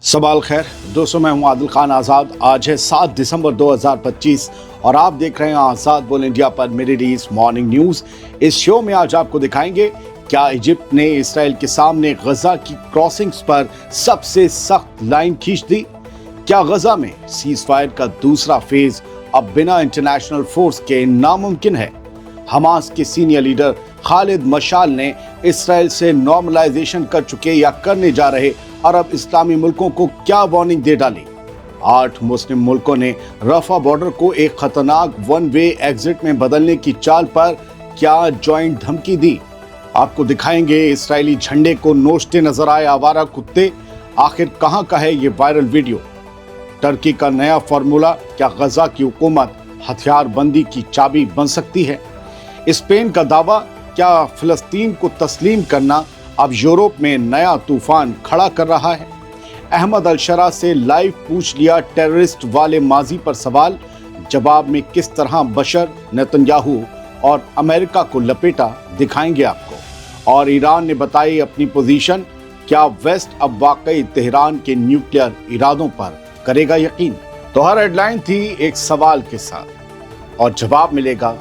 सवाल खैर दोस्तों, मैं हूं आदिल खान आज़ाद। आज है 7 दिसंबर 2025 और आप देख रहे हैं आज़ाद बोल इंडिया पर मिडिल ईस्ट मॉर्निंग न्यूज़। इस शो में आज आपको दिखाएंगे क्या इजिप्ट ने इसराइल के सामने गजा की क्रॉसिंग्स पर सबसे सख्त लाइन खींच दी। क्या गजा में सीज फायर का दूसरा फेज अब बिना इंटरनेशनल फोर्स के नामुमकिन है। हमास के सीनियर लीडर खालिद मशाल ने इसराइल से नॉर्मलाइजेशन कर चुके या करने जा रहे अरब इस्लामी मुल्कों को क्या वार्निंग दे डाली। 8 मुस्लिम मुल्कों ने रफा बॉर्डर को एक खतरनाक वन वे एग्जिट में बदलने की चाल पर क्या जॉइंट धमकी दी। आपको दिखाएंगे इस्राएली झंडे को नोचते नजर आए आवारा कुत्ते। आखिर कहां का है ये वायरल वीडियो। टर्की का नया फॉर्मूला, क्या गजा की हुकूमत हथियार बंदी की चाबी बन सकती है। स्पेन का दावा, क्या फिलिस्तीन को तस्लीम करना अब यूरोप में नया तूफान खड़ा कर रहा है। अहमद अलशरा से लाइव पूछ लिया टेररिस्ट वाले माजी पर सवाल, जवाब में किस तरह बशर, नेतन्याहू और अमेरिका को लपेटा, दिखाएंगे आपको। और ईरान ने बताई अपनी पोजीशन, क्या वेस्ट अब वाकई तेहरान के न्यूक्लियर इरादों पर करेगा यकीन। तो हर हेडलाइन थी एक सवाल के साथ और जवाब मिलेगा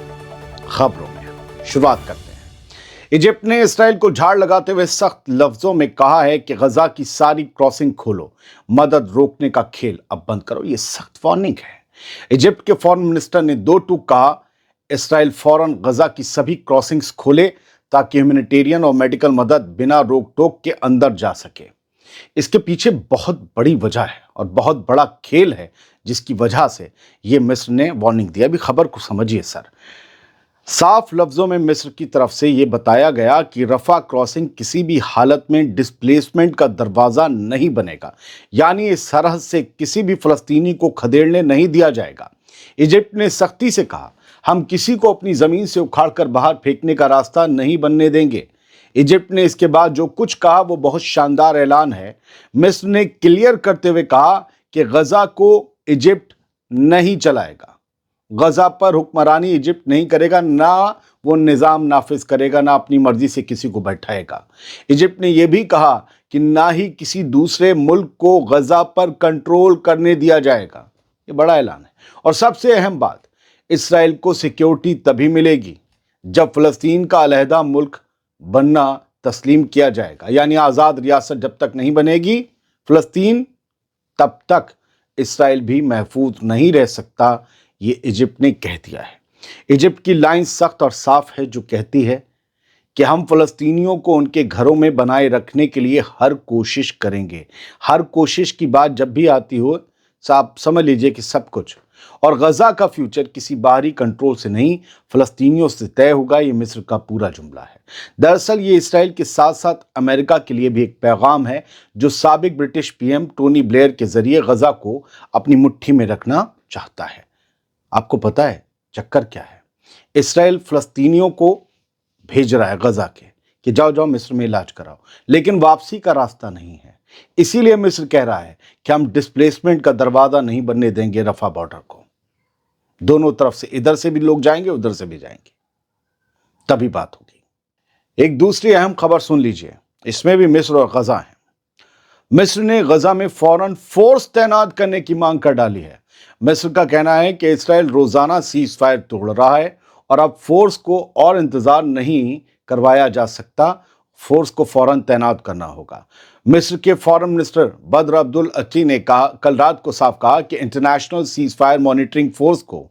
खबरों में। शुरुआत करते हैं। इजिप्ट ने इसराइल को झाड़ लगाते हुए सख्त लफ्जों में कहा है कि गजा की सारी क्रॉसिंग खोलो, मदद रोकने का खेल अब बंद करो। ये सख्त वार्निंग है। इजिप्ट के फॉरेन मिनिस्टर ने दो टूक कहा, इसराइल फौरन गजा की सभी क्रॉसिंग्स खोले ताकि ह्यूमैनिटेरियन और मेडिकल मदद बिना रोक टोक के अंदर जा सके। इसके पीछे बहुत बड़ी वजह है और बहुत बड़ा खेल है जिसकी वजह से ये मिस्र ने वार्निंग दिया। अभी खबर को समझिए सर। साफ लफ्जों में मिस्र की तरफ से यह बताया गया कि रफा क्रॉसिंग किसी भी हालत में डिस्प्लेसमेंट का दरवाजा नहीं बनेगा, यानी इस सरहद से किसी भी फलस्तीनी को खदेड़ने नहीं दिया जाएगा। इजिप्ट ने सख्ती से कहा, हम किसी को अपनी जमीन से उखाड़कर बाहर फेंकने का रास्ता नहीं बनने देंगे। इजिप्ट ने इसके बाद जो कुछ कहा वो बहुत शानदार ऐलान है। मिस्र ने क्लियर करते हुए कहा कि गजा को इजिप्ट नहीं चलाएगा, गजा पर हुक्मरानी इजिप्ट नहीं करेगा, ना वो निज़ाम नाफिज करेगा, ना अपनी मर्जी से किसी को बैठाएगा। इजिप्ट ने यह भी कहा कि ना ही किसी दूसरे मुल्क को गजा पर कंट्रोल करने दिया जाएगा। ये बड़ा ऐलान है। और सबसे अहम बात, इसराइल को सिक्योरिटी तभी मिलेगी जब फ़लस्तीन का अलहदा मुल्क बनना तस्लीम किया जाएगा, यानी आज़ाद रियासत जब तक नहीं बनेगी फ़लस्तीन, तब तक इसराइल भी महफूज नहीं रह सकता। ये इजिप्ट ने कह दिया है। इजिप्ट की लाइन सख्त और साफ है जो कहती है कि हम फ़लस्तीनियों को उनके घरों में बनाए रखने के लिए हर कोशिश करेंगे। हर कोशिश की बात जब भी आती हो, आप समझ लीजिए कि सब कुछ। और गजा का फ्यूचर किसी बाहरी कंट्रोल से नहीं, फ़लस्तीनियों से तय होगा। ये मिस्र का पूरा जुमला है। दरअसल ये इसराइल के साथ साथ अमेरिका के लिए भी एक पैगाम है जो साबिक ब्रिटिश पीएम टोनी ब्लेयर के जरिए गजा को अपनी मुट्ठी में रखना चाहता है। आपको पता है चक्कर क्या है? इसराइल फ़लस्तीनियों को भेज रहा है गजा के कि जाओ जाओ मिस्र में इलाज कराओ, लेकिन वापसी का रास्ता नहीं है। इसीलिए मिस्र कह रहा है कि हम डिस्प्लेसमेंट का दरवाजा नहीं बनने देंगे रफा बॉर्डर को। दोनों तरफ से, इधर से भी लोग जाएंगे, उधर से भी जाएंगे, तभी बात होगी। एक दूसरी अहम खबर सुन लीजिए, इसमें भी मिस्र और गजा है। मिस्र ने गजा में फौरन फोर्स तैनात करने की मांग कर डाली है। मिस्र का कहना है कि इसराइल रोजाना सीज फायर तोड़ रहा है और अब फोर्स को और इंतजार नहीं करवाया जा सकता, फोर्स को फौरन तैनात करना होगा। मिस्र के फॉरेन मिनिस्टर बद्र अब्दुल अती ने कल रात को साफ कहा कि international cease fire monitoring force को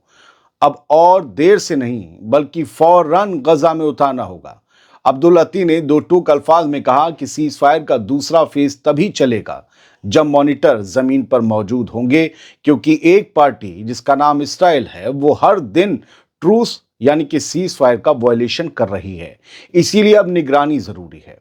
अब और देर से नहीं बल्कि फौरन गजा में उतारना होगा। अब्दुल अती ने दो टूक अल्फाज में कहा कि सीज फायर का दूसरा फेज तभी चलेगा जब मॉनिटर जमीन पर मौजूद होंगे, क्योंकि एक पार्टी जिसका नाम इसराइल है वो हर दिन ट्रूस यानी कि सीज फायर का वायलेशन कर रही है। इसीलिए अब निगरानी जरूरी है।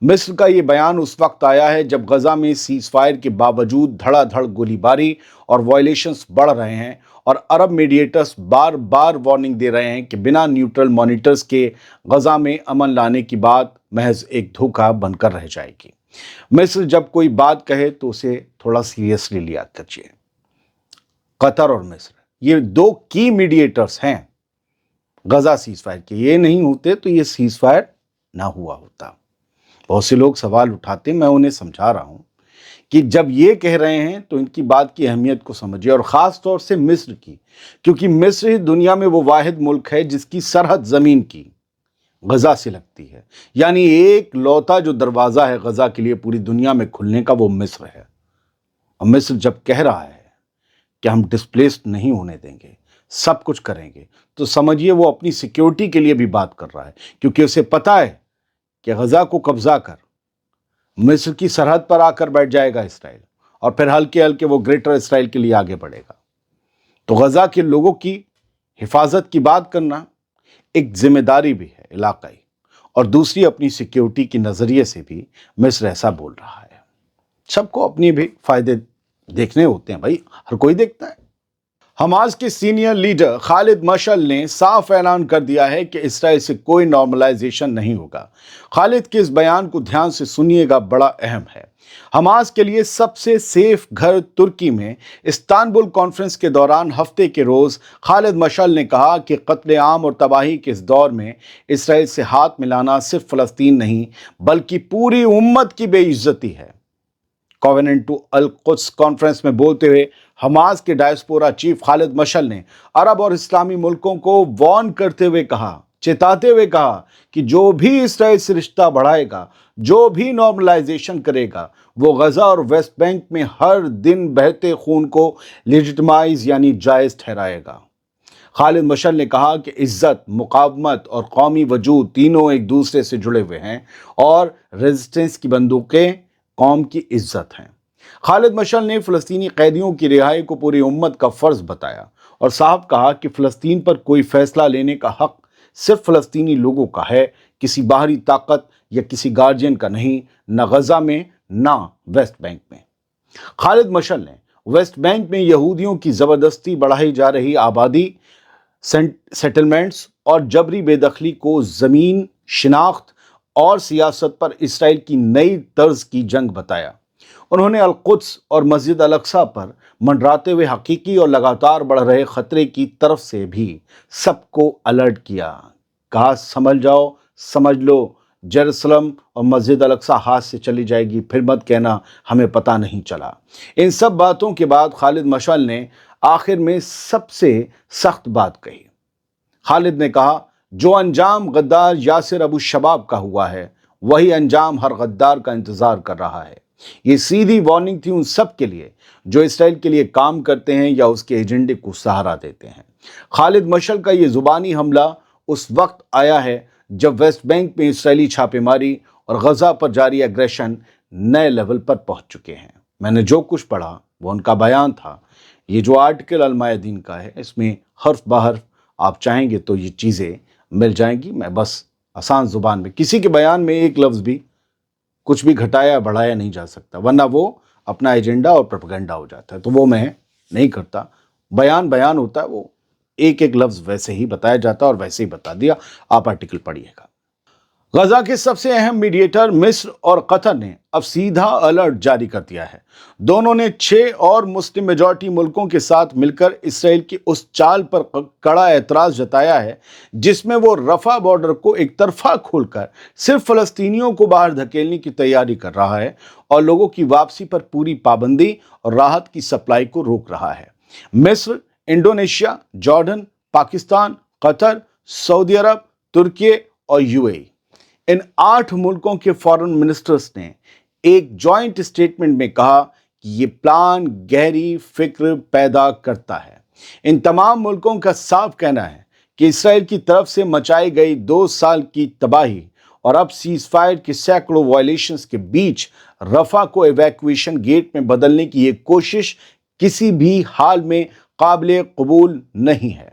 मिस्र का ये बयान उस वक्त आया है जब गजा में सीज फायर के बावजूद धड़ाधड़ गोलीबारी और वायलेशंस बढ़ रहे हैं और अरब मीडिएटर्स बार बार वार्निंग दे रहे हैं कि बिना न्यूट्रल मॉनिटर्स के गजा में अमन लाने की बात महज एक धोखा बनकर रह जाएगी। मिस्र जब कोई बात कहे तो उसे थोड़ा सीरियसली लिया कीजिए। कतर और मिस्र ये दो की मीडिएटर्स हैं गजा सीज फायर के। ये नहीं होते तो ये सीज फायर ना हुआ होता। बहुत से लोग सवाल उठाते, मैं उन्हें समझा रहा हूं کہ جب یہ کہہ رہے ہیں تو ان کی بات کی اہمیت کو سمجھیے، اور خاص طور سے مصر کی، کیونکہ مصر ہی دنیا میں وہ واحد ملک ہے جس کی سرحد زمین کی غزہ سے لگتی ہے، یعنی ایک لوتا جو دروازہ ہے غزہ کے لیے پوری دنیا میں کھلنے کا، وہ مصر ہے۔ اور مصر جب کہہ رہا ہے کہ ہم ڈسپلیسڈ نہیں ہونے دیں گے، سب کچھ کریں گے، تو سمجھیے وہ اپنی سیکیورٹی کے لیے بھی بات کر رہا ہے، کیونکہ اسے پتا ہے کہ غزہ کو قبضہ کر مصر کی سرحد پر آ کر بیٹھ جائے گا اسرائیل، اور پھر ہلکے ہلکے وہ گریٹر اسرائیل کے لیے آگے بڑھے گا۔ تو غزہ کے لوگوں کی حفاظت کی بات کرنا ایک ذمہ داری بھی ہے علاقائی، اور دوسری اپنی سیکیورٹی کی نظریے سے بھی مصر ایسا بول رہا ہے۔ سب کو اپنی بھی فائدے دیکھنے ہوتے ہیں بھائی، ہر کوئی دیکھتا ہے۔ حماس کے سینئر لیڈر خالد مشعل نے صاف اعلان کر دیا ہے کہ اسرائیل سے کوئی نارملائزیشن نہیں ہوگا۔ خالد کے اس بیان کو دھیان سے سنیے گا، بڑا اہم ہے۔ حماس کے لیے سب سے سیف گھر ترکی میں استانبول کانفرنس کے دوران ہفتے کے روز خالد مشعل نے کہا کہ قتل عام اور تباہی کے اس دور میں اسرائیل سے ہاتھ ملانا صرف فلسطین نہیں بلکہ پوری امت کی بے عزتی ہے۔ کووننٹ ٹو القدس کانفرنس میں بولتے ہوئے حماس کے ڈائسپورا چیف خالد مشعل نے عرب اور اسلامی ملکوں کو وارن کرتے ہوئے کہا، چتاتے ہوئے کہا کہ جو بھی اسرائیل سے رشتہ بڑھائے گا، جو بھی نارملائزیشن کرے گا، وہ غزہ اور ویسٹ بینک میں ہر دن بہتے خون کو لیجٹمائز یعنی جائز ٹھہرائے گا۔ خالد مشعل نے کہا کہ عزت، مقاومت اور قومی وجود تینوں ایک دوسرے سے جڑے ہوئے ہیں، اور ریزسٹنس کی بندوقیں قوم کی عزت ہیں۔ خالد مشعل نے فلسطینی قیدیوں کی رہائی کو پوری امت کا فرض بتایا، اور صاحب کہا کہ فلسطین پر کوئی فیصلہ لینے کا حق صرف فلسطینی لوگوں کا ہے، کسی باہری طاقت یا کسی گارجین کا نہیں، نہ غزہ میں نہ ویسٹ بینک میں۔ خالد مشعل نے ویسٹ بینک میں یہودیوں کی زبردستی بڑھائی جا رہی آبادی، سیٹلمنٹس اور جبری بے دخلی کو زمین شناخت اور سیاست پر اسرائیل کی نئی طرز کی جنگ بتایا۔ انہوں نے القدس اور مسجد الاقصی پر منڈراتے ہوئے حقیقی اور لگاتار بڑھ رہے خطرے کی طرف سے بھی سب کو الرٹ کیا۔ کہا سمجھ جاؤ، سمجھ لو، یروشلم اور مسجد الاقصی ہاتھ سے چلی جائے گی، پھر مت کہنا ہمیں پتہ نہیں چلا۔ ان سب باتوں کے بعد خالد مشعل نے آخر میں سب سے سخت بات کہی۔ خالد نے کہا، جو انجام غدار یاسر ابو شباب کا ہوا ہے، وہی انجام ہر غدار کا انتظار کر رہا ہے۔ یہ سیدھی وارننگ تھی ان سب کے لیے جو اسرائیل کے لیے کام کرتے ہیں یا اس کے ایجنڈے کو سہارا دیتے ہیں۔ خالد مشعل کا یہ زبانی حملہ اس وقت آیا ہے جب ویسٹ بینک میں اسرائیلی چھاپے ماری اور غزہ پر جاری اگریشن نئے لیول پر پہنچ چکے ہیں۔ میں نے جو کچھ پڑھا وہ ان کا بیان تھا۔ یہ جو آرٹیکل المیادین کا ہے، اس میں حرف بحرف آپ چاہیں گے تو یہ چیزیں مل جائیں گی۔ میں بس آسان زبان میں، کسی کے بیان میں ایک لفظ بھی کچھ بھی گھٹایا بڑھایا نہیں جا سکتا، ورنہ وہ اپنا ایجنڈا اور پروپیگنڈا ہو جاتا ہے، تو وہ میں نہیں کرتا۔ بیان ہوتا ہے، وہ ایک ایک لفظ ویسے ہی بتایا جاتا ہے اور ویسے ہی بتا دیا۔ آپ آرٹیکل پڑھیے گا۔ غزہ کے سب سے اہم میڈیٹر مصر اور قطر نے اب سیدھا الرٹ جاری کر دیا ہے۔ دونوں نے 6 اور مسلم میجورٹی ملکوں کے ساتھ مل کر اسرائیل کی اس چال پر کڑا اعتراض جتایا ہے جس میں وہ رفح بارڈر کو ایک طرفہ کھول کر صرف فلسطینیوں کو باہر دھکیلنے کی تیاری کر رہا ہے اور لوگوں کی واپسی پر پوری پابندی اور راحت کی سپلائی کو روک رہا ہے۔ مصر، انڈونیشیا، جارڈن، پاکستان، قطر، سعودی عرب، ترکی اور UAE، ان 8 ملکوں کے فارن منسٹرز نے ایک جوائنٹ اسٹیٹمنٹ میں کہا کہ یہ پلان گہری فکر پیدا کرتا ہے۔ ان تمام ملکوں کا صاف کہنا ہے کہ اسرائیل کی طرف سے مچائی گئی 2 سال کی تباہی اور اب سیز فائر کے سینکڑوں وائلیشنز کے بیچ رفح کو ایویکویشن گیٹ میں بدلنے کی یہ کوشش کسی بھی حال میں قابل قبول نہیں ہے۔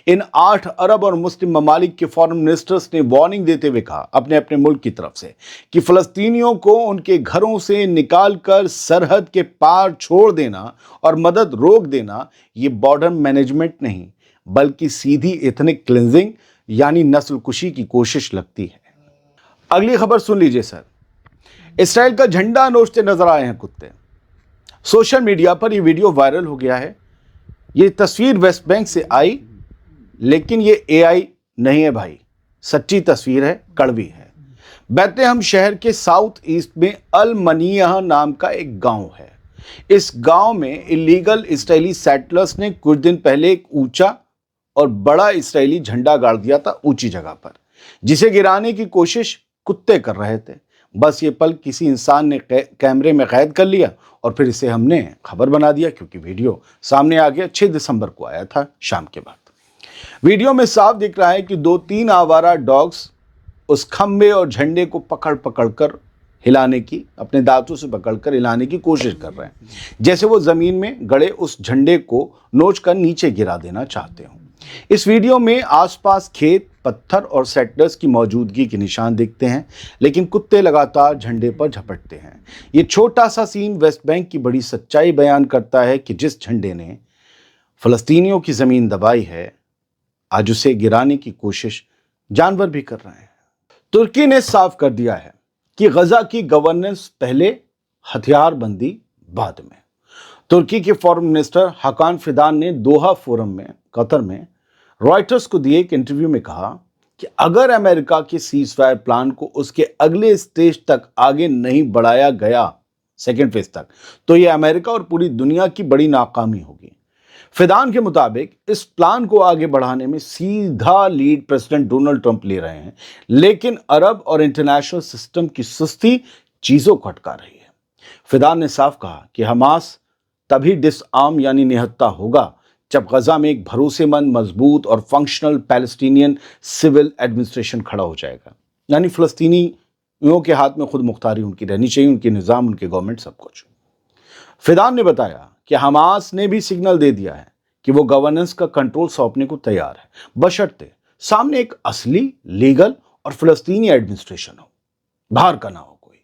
ان 8 عرب اور مسلم ممالک کے فارن منسٹرز نے وارننگ دیتے ہوئے کہا اپنے اپنے ملک کی طرف سے کہ فلسطینیوں کو ان کے گھروں سے نکال کر سرحد کے پار چھوڑ دینا اور مدد روک دینا یہ بارڈر مینجمنٹ نہیں بلکہ سیدھی ایتھنک کلینزنگ یعنی نسل کشی کی کوشش لگتی ہے۔ اگلی خبر سن لیجئے سر۔ اسرائیل کا جھنڈا نوچتے نظر آئے ہیں کتے۔ سوشل میڈیا پر یہ ویڈیو وائرل ہو گیا ہے۔ یہ تصویر ویسٹ بینک سے آئی، لیکن یہ AI نہیں ہے بھائی، سچی تصویر ہے، کڑوی ہے۔ बेतलहम शहर के साउथ ईस्ट में अल मनिया नाम का एक गांव है। इस गांव में इलीगल इसराइली सेटलर्स ने कुछ दिन पहले एक ऊंचा और बड़ा इसराइली झंडा गाड़ दिया था ऊंची जगह पर, जिसे गिराने की कोशिश कुत्ते कर रहे थे। बस ये पल किसी इंसान ने कैमरे में कैद कर लिया और फिर इसे हमने खबर बना दिया, क्योंकि वीडियो सामने आ गया। 6 दिसंबर को आया था शाम के बाद। वीडियो में साफ दिख रहा है कि 2-3 आवारा डॉग्स उस खंबे और झंडे को पकड़ कर हिलाने की, अपने दांतों से पकड़कर हिलाने की कोशिश कर रहे हैं, जैसे वो जमीन में गड़े उस झंडे को नोच कर नीचे गिरा देना चाहते हो। इस वीडियो में आसपास खेत, पत्थर और सेटलर्स की मौजूदगी के निशान दिखते हैं, लेकिन कुत्ते लगातार झंडे पर झपटते हैं। ये छोटा सा सीन वेस्ट बैंक की बड़ी सच्चाई बयान करता है कि जिस झंडे ने फलस्तीनियों की जमीन दबाई है, आज उसे गिराने की कोशिश जानवर भी कर रहे हैं। तुर्की ने साफ कर दिया है कि गजा की गवर्नेंस पहले, हथियारबंदी बाद में। तुर्की के फॉरेन मिनिस्टर हाकान फिदान ने दोहा फोरम में, कतर में, रॉयटर्स को दिए एक इंटरव्यू में कहा कि अगर अमेरिका के सीजफायर प्लान को उसके अगले स्टेज तक आगे नहीं बढ़ाया गया, सेकेंड फेज तक, तो यह अमेरिका और पूरी दुनिया की बड़ी नाकामी होगी। फिदान के मुताबिक इस प्लान को आगे बढ़ाने में सीधा लीड प्रेसिडेंट डोनाल्ड ट्रंप ले रहे हैं, लेकिन अरब और इंटरनेशनल सिस्टम की सुस्ती चीजों को अटका रही है। फिदान ने साफ कहा कि हमास तभी डिसआर्म यानी निहत्था होगा जब गजा में एक भरोसेमंद, मजबूत और फंक्शनल पैलेस्टीनियन सिविल एडमिनिस्ट्रेशन खड़ा हो जाएगा। यानी फलस्तीनियों के हाथ में खुद मुख्तारी उनकी रहनी चाहिए, उनके निज़ाम, उनके गवर्नमेंट, सब कुछ। फिदान ने बताया कि हमास ने भी सिग्नल दे दिया है कि वो गवर्नेंस का कंट्रोल सौंपने को तैयार है, बशर्ते सामने एक असली, लीगल और फलस्तीनी एडमिनिस्ट्रेशन हो, बाहर का ना हो कोई।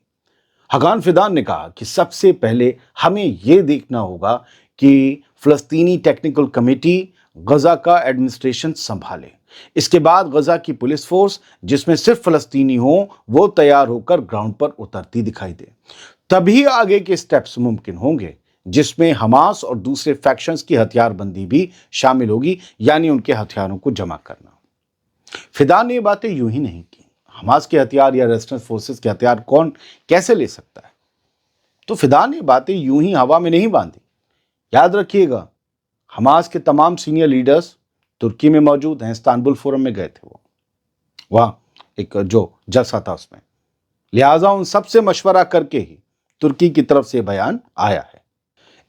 हाकान फिदान ने कहा कि सबसे पहले हमें यह देखना होगा कि फलस्तीनी टेक्निकल कमेटी गजा का एडमिनिस्ट्रेशन संभाले। इसके बाद गजा की पुलिस फोर्स, जिसमें सिर्फ फलस्तीनी हो, वो तैयार होकर ग्राउंड पर उतरती दिखाई दे। तभी आगे के स्टेप्स मुमकिन होंगे, जिसमें हमास और दूसरे फैक्शंस की हथियारबंदी भी शामिल होगी, यानी उनके हथियारों को जमा करना। फिदान ने ये बातें यूं ही नहीं की। हमास के हथियार या रेजिस्टेंस फोर्सेस के हथियार कौन कैसे ले सकता है? तो फिदान ने बातें यूं ही हवा में नहीं बांधी। याद रखिएगा, हमास के तमाम सीनियर लीडर्स तुर्की में मौजूद हैं। इस्तांबुल फोरम में गए थे वो, वहां एक जो जलसा था उसमें, लिहाजा उन सबसे मशवरा करके ही तुर्की की तरफ से बयान आया है।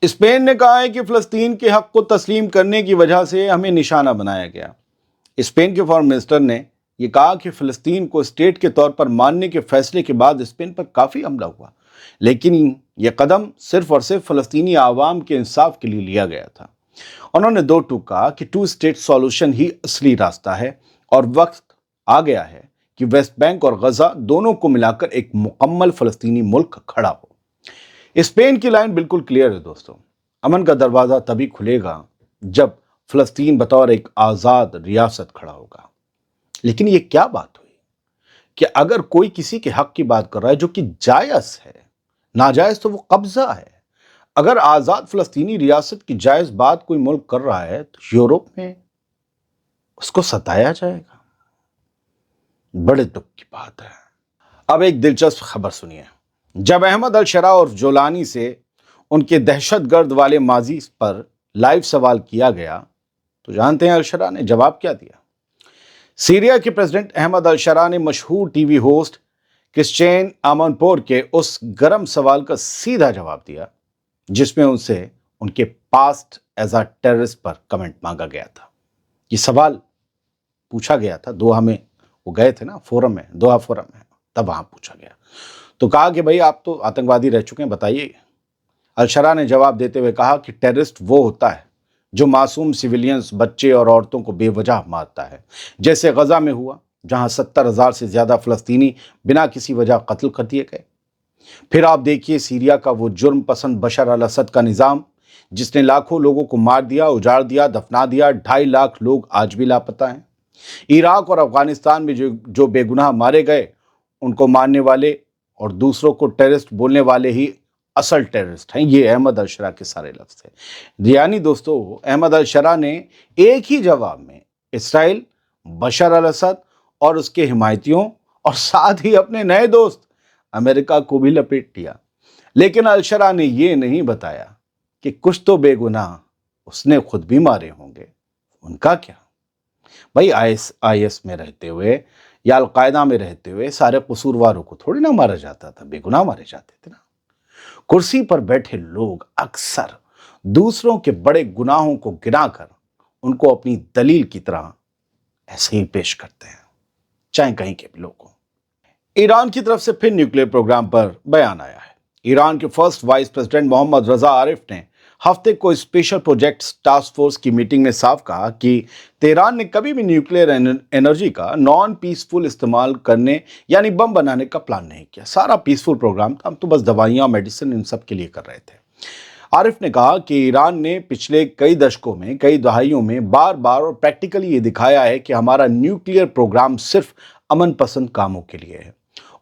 स्पेन ने कहा है कि फलस्तीन के हक को तस्लीम करने की वजह से हमें निशाना बनाया गया। स्पेन के फॉरेन मिनिस्टर ने यह कहा कि फलस्तीन को स्टेट के तौर पर मानने के फैसले के बाद स्पेन पर काफी हमला हुआ, लेकिन यह कदम सिर्फ और सिर्फ फलस्तीनी आवाम के इंसाफ के लिए लिया गया था। उन्होंने दो टूक कहा कि 2 स्टेट सॉल्यूशन ही असली रास्ता है और वक्त आ गया है कि वेस्ट बैंक और गजा दोनों को मिलाकर एक मुकम्मल फलस्तीनी मुल्क खड़ा हो। स्पेन की लाइन बिल्कुल क्लियर है दोस्तों, अमन का दरवाजा तभी खुलेगा जब फलस्तीन बतौर एक आजाद रियासत खड़ा होगा। लेकिन ये क्या बात हुई कि अगर कोई किसी के हक की बात कर रहा है जो कि जायज है, नाजायज तो वो कब्जा है। अगर आजाद फलस्तीनी रियासत की जायज बात कोई मुल्क कर रहा है तो यूरोप में उसको सताया जाएगा। बड़े दुख की बात है। अब एक दिलचस्प खबर सुनिए। जब अहमद अल-शरा और जोलानी से उनके दहशतगर्द वाले माजी पर लाइव सवाल किया गया, तो जानते हैं अल-शरा ने जवाब क्या दिया? सीरिया के प्रेसिडेंट अहमद अल-शरा ने मशहूर टीवी होस्ट क्रिश्चियन आमनपोर के उस गर्म सवाल का सीधा जवाब दिया, जिसमें उनसे उनके पास्ट एज अ टेररिस्ट पर कमेंट मांगा गया था। ये सवाल पूछा गया था, दोहा में वो गए थे ना, फोरम में, दोहा फोरम में, तब वहां पूछा गया। तो कहा कि भाई आप तो आतंकवादी रह चुके हैं, बताइए। अल-शरा ने जवाब देते हुए कहा कि टेररिस्ट वो होता है जो मासूम सिविलियंस, बच्चे और औरतों को बेवजह मारता है, जैसे गजा में हुआ, जहां 70,000 से ज्यादा फलस्तीनी बिना किसी वजह कत्ल कर दिए गए। फिर आप देखिए सीरिया का वो जुर्म पसंद बशर अल असद का निज़ाम, जिसने लाखों लोगों को मार दिया, उजाड़ दिया, दफना दिया। 2.5 लाख लोग आज भी लापता हैं। इराक और अफगानिस्तान में जो बेगुनाह मारे गए, उनको मारने वाले और दूसरों को टेररिस्ट बोलने वाले ही असल टेररिस्ट हैं। ये अहमद अल-शरा के सारे लफ्ज़ थे। यानी दोस्तों, अहमद अल-शरा ने एक ही जवाब में इसराइल, बशर अल असद और उसके हिमायतियों اور ساتھ ہی اپنے نئے دوست امریکہ کو بھی لپیٹ لیا۔ لیکن الشرا نے یہ نہیں بتایا کہ کچھ تو بے گناہ اس نے خود بھی مارے ہوں گے۔ ان کا کیا؟ بھائی آئی ایس میں رہتے ہوئے یا القاعدہ میں رہتے ہوئے سارے قصورواروں کو تھوڑی نہ مارا جاتا تھا، بے گناہ مارے جاتے تھے نا۔ کرسی پر بیٹھے لوگ اکثر دوسروں کے بڑے گناہوں کو گنا کر ان کو اپنی دلیل کی طرح ایسے ہی پیش کرتے ہیں، چاہے کہیں کے بھی لوگ ہوں۔ ایران کی طرف سے پھر نیوکلیئر پروگرام پر بیان آیا ہے۔ ایران کے فرسٹ وائس پریزیڈنٹ محمد رضا عارف نے ہفتے کو اسپیشل پروجیکٹس ٹاسک فورس کی میٹنگ میں صاف کہا کہ تہران نے کبھی بھی نیوکلیئر انرجی کا نان پیسفل استعمال کرنے یعنی بم بنانے کا پلان نہیں کیا۔ سارا پیسفل پروگرام تھا، ہم تو بس دوائیاں، میڈیسن ان سب کے لیے کر رہے تھے۔ عارف نے کہا کہ ایران نے پچھلے کئی دشکوں میں، کئی دہائیوں میں بار بار اور پریکٹیکلی یہ دکھایا ہے کہ ہمارا نیوکلیئر پروگرام صرف امن پسند کاموں کے لیے ہے۔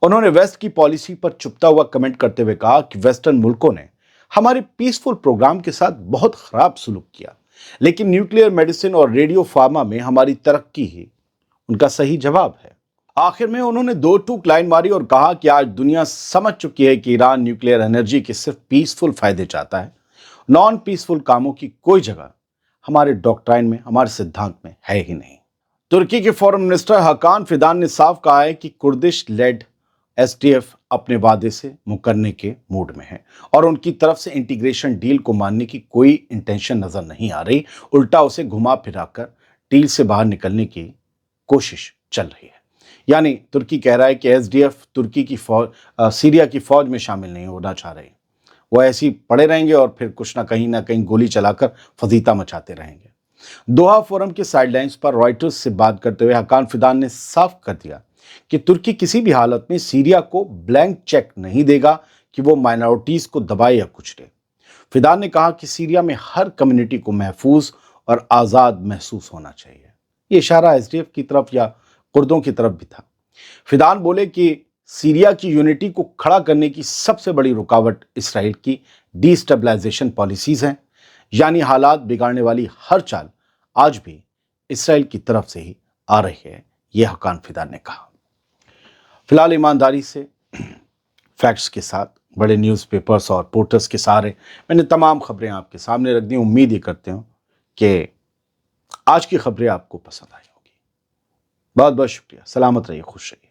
انہوں نے ویسٹ کی پالیسی پر چپتا ہوا کمنٹ کرتے ہوئے کہا کہ ویسٹرن ملکوں نے ہمارے پیسفل پروگرام کے ساتھ بہت خراب سلوک کیا، لیکن نیوکلیئر میڈیسن اور ریڈیو فارما میں ہماری ترقی ہی ان کا صحیح جواب ہے۔ آخر میں انہوں نے دو ٹوک لائن ماری اور کہا کہ آج دنیا سمجھ چکی ہے کہ ایران نیوکلیئر انرجی کے صرف پیسفل فائدے چاہتا ہے، نان پیسفل کاموں کی کوئی جگہ ہمارے ڈاکٹرائن میں، ہمارے سدھانت میں ہے ہی نہیں۔ ترکی کے فورن منسٹر حکان فیدان نے صاف کہا ہے کہ کردش لیڈ ایس ڈی ایف اپنے وعدے سے مکرنے کے موڈ میں ہے اور ان کی طرف سے انٹیگریشن ڈیل کو ماننے کی کوئی انٹینشن نظر نہیں آ رہی، الٹا اسے گھما پھرا کر ڈیل سے باہر نکلنے کی کوشش چل رہی ہے۔ یعنی ترکی کہہ رہا ہے کہ ایس ڈی ایف ترکی کی فوج، سیریا کی فوج میں شامل نہیں ہونا چاہ رہے، وہ ایسے ہی پڑے رہیں گے اور پھر کچھ نہ کہیں گولی چلا کر فضیحہ مچاتے رہیں گے۔ دوحہ فورم کے سائیڈ لائنز پر رائٹرز سے بات کرتے ہوئے حکان فیدان نے صاف کر دیا کہ ترکی کسی بھی حالت میں سیریا کو بلینک چیک نہیں دے گا کہ وہ مائنورٹیز کو دبائے یا کچلے۔ فیدان نے کہا کہ سیریا میں ہر کمیونٹی کو محفوظ اور آزاد محسوس ہونا چاہیے۔ یہ اشارہ ایس ڈی ایف کی طرف یا کردوں کی طرف بھی تھا۔ فیدان بولے کہ سیریا کی یونٹی کو کھڑا کرنے کی سب سے بڑی رکاوٹ اسرائیل کی ڈی اسٹیبلائزیشن پالیسیز ہیں، یعنی حالات بگاڑنے والی ہر چال آج بھی اسرائیل کی طرف سے ہی آ رہی ہے، یہ حکان فیدان نے کہا۔ فی الحال ایمانداری سے، فیکٹس کے ساتھ، بڑے نیوز پیپرز اور پورٹلز کے سہارے میں نے تمام خبریں آپ کے سامنے رکھ دی۔ امید یہ کرتے ہوں کہ آج کی خبریں آپ کو پسند آئی ہوگی۔ بہت بہت شکریہ، سلامت رہیے، خوش رہیے۔